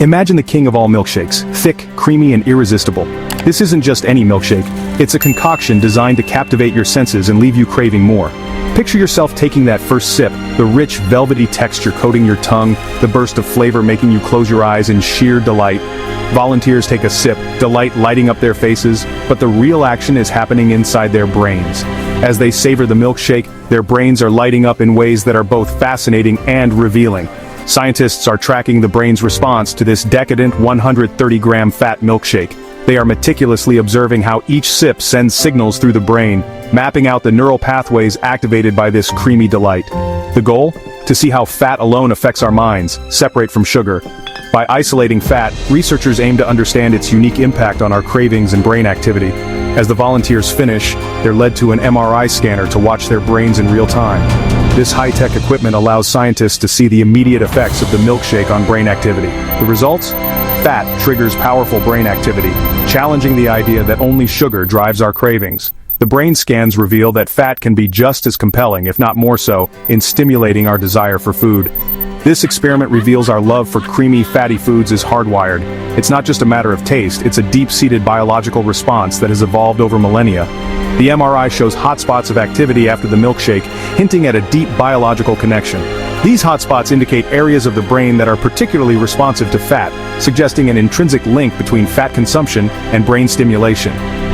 Imagine the king of all milkshakes, thick, creamy, and irresistible. This isn't just any milkshake, it's a concoction designed to captivate your senses and leave you craving more. Picture yourself taking that first sip, the rich, velvety texture coating your tongue, the burst of flavor making you close your eyes in sheer delight. Volunteers take a sip, delight lighting up their faces, but the real action is happening inside their brains. As they savor the milkshake, their brains are lighting up in ways that are both fascinating and revealing. Scientists are tracking the brain's response to this decadent 130-gram fat milkshake. They are meticulously observing how each sip sends signals through the brain, mapping out the neural pathways activated by this creamy delight. The goal? To see how fat alone affects our minds, separate from sugar. By isolating fat, researchers aim to understand its unique impact on our cravings and brain activity. As the volunteers finish, they're led to an MRI scanner to watch their brains in real time. This high-tech equipment allows scientists to see the immediate effects of the milkshake on brain activity. The results? Fat triggers powerful brain activity, challenging the idea that only sugar drives our cravings. The brain scans reveal that fat can be just as compelling, if not more so, in stimulating our desire for food. This experiment reveals our love for creamy, fatty foods is hardwired. It's not just a matter of taste, it's a deep-seated biological response that has evolved over millennia. The MRI shows hotspots of activity after the milkshake, hinting at a deep biological connection. These hotspots indicate areas of the brain that are particularly responsive to fat, suggesting an intrinsic link between fat consumption and brain stimulation.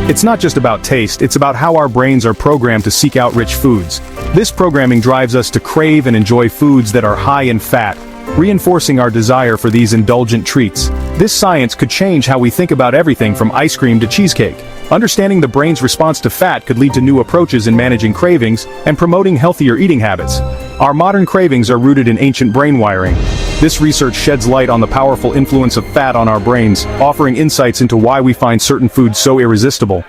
It's not just about taste, it's about how our brains are programmed to seek out rich foods. This programming drives us to crave and enjoy foods that are high in fat, reinforcing our desire for these indulgent treats. This science could change how we think about everything from ice cream to cheesecake. Understanding the brain's response to fat could lead to new approaches in managing cravings and promoting healthier eating habits. Our modern cravings are rooted in ancient brain wiring. This research sheds light on the powerful influence of fat on our brains, offering insights into why we find certain foods so irresistible.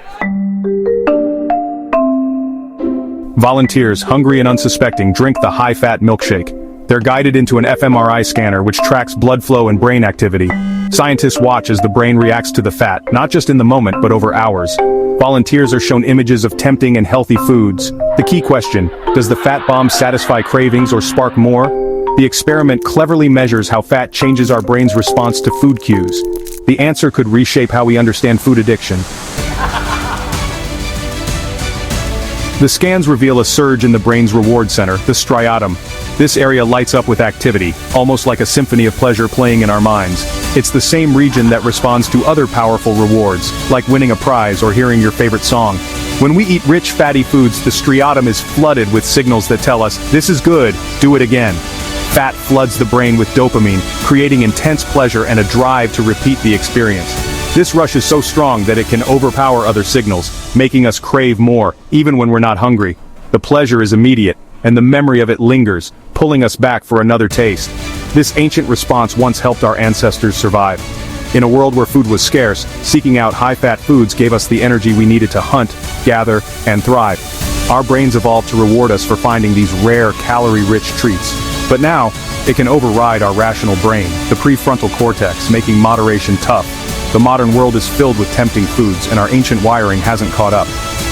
Volunteers, hungry and unsuspecting, drink the high-fat milkshake. They're guided into an fMRI scanner which tracks blood flow and brain activity. Scientists watch as the brain reacts to the fat, not just in the moment but over hours. Volunteers are shown images of tempting and healthy foods. The key question, does the fat bomb satisfy cravings or spark more? The experiment cleverly measures how fat changes our brain's response to food cues. The answer could reshape how we understand food addiction. The scans reveal a surge in the brain's reward center, the striatum. This area lights up with activity, almost like a symphony of pleasure playing in our minds. It's the same region that responds to other powerful rewards, like winning a prize or hearing your favorite song. When we eat rich, fatty foods, the striatum is flooded with signals that tell us, this is good, do it again. Fat floods the brain with dopamine, creating intense pleasure and a drive to repeat the experience. This rush is so strong that it can overpower other signals, making us crave more, even when we're not hungry. The pleasure is immediate, and the memory of it lingers, pulling us back for another taste. This ancient response once helped our ancestors survive. In a world where food was scarce, seeking out high-fat foods gave us the energy we needed to hunt, gather, and thrive. Our brains evolved to reward us for finding these rare, calorie-rich treats. But now, it can override our rational brain, the prefrontal cortex, making moderation tough. The modern world is filled with tempting foods, and our ancient wiring hasn't caught up.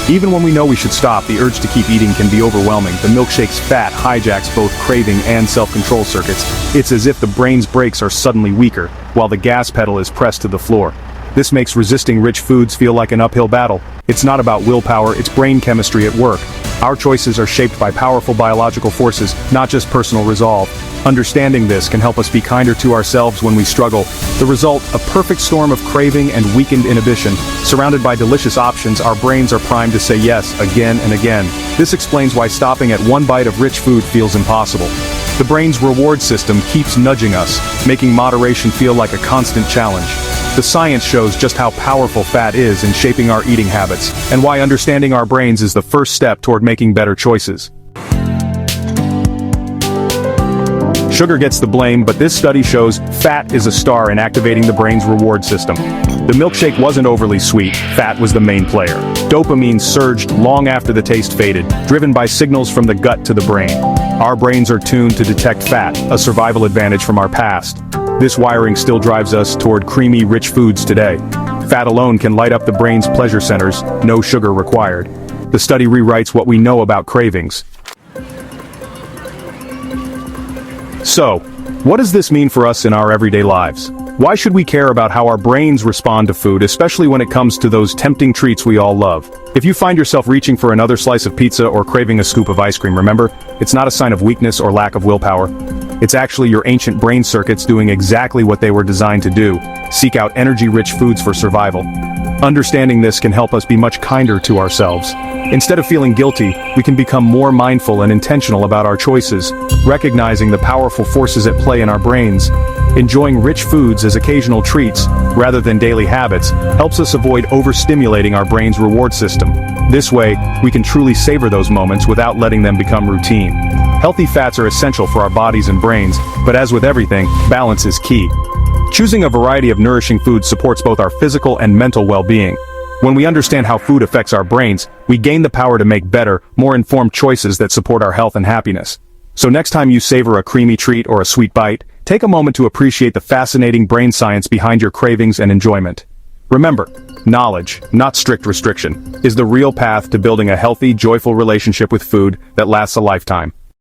Even when we know we should stop, the urge to keep eating can be overwhelming. The milkshake's fat hijacks both craving and self-control circuits. It's as if the brain's brakes are suddenly weaker, while the gas pedal is pressed to the floor. This makes resisting rich foods feel like an uphill battle. It's not about willpower, it's brain chemistry at work. Our choices are shaped by powerful biological forces, not just personal resolve. Understanding this can help us be kinder to ourselves when we struggle. The result, a perfect storm of craving and weakened inhibition. Surrounded by delicious options, our brains are primed to say yes again and again. This explains why stopping at one bite of rich food feels impossible. The brain's reward system keeps nudging us, making moderation feel like a constant challenge. The science shows just how powerful fat is in shaping our eating habits, and why understanding our brains is the first step toward making better choices. Sugar gets the blame, but this study shows fat is a star in activating the brain's reward system. The milkshake wasn't overly sweet, fat was the main player. Dopamine surged long after the taste faded, driven by signals from the gut to the brain. Our brains are tuned to detect fat, a survival advantage from our past. This wiring still drives us toward creamy, rich foods today. Fat alone can light up the brain's pleasure centers, no sugar required. The study rewrites what we know about cravings. So, what does this mean for us in our everyday lives? Why should we care about how our brains respond to food, especially when it comes to those tempting treats we all love? If you find yourself reaching for another slice of pizza or craving a scoop of ice cream, remember, it's not a sign of weakness or lack of willpower. It's actually your ancient brain circuits doing exactly what they were designed to do: seek out energy-rich foods for survival. Understanding this can help us be much kinder to ourselves. Instead of feeling guilty, we can become more mindful and intentional about our choices, recognizing the powerful forces at play in our brains. Enjoying rich foods as occasional treats, rather than daily habits, helps us avoid overstimulating our brain's reward system. This way, we can truly savor those moments without letting them become routine. Healthy fats are essential for our bodies and brains, but as with everything, balance is key. Choosing a variety of nourishing foods supports both our physical and mental well-being. When we understand how food affects our brains, we gain the power to make better, more informed choices that support our health and happiness. So next time you savor a creamy treat or a sweet bite, take a moment to appreciate the fascinating brain science behind your cravings and enjoyment. Remember, knowledge, not strict restriction, is the real path to building a healthy, joyful relationship with food that lasts a lifetime.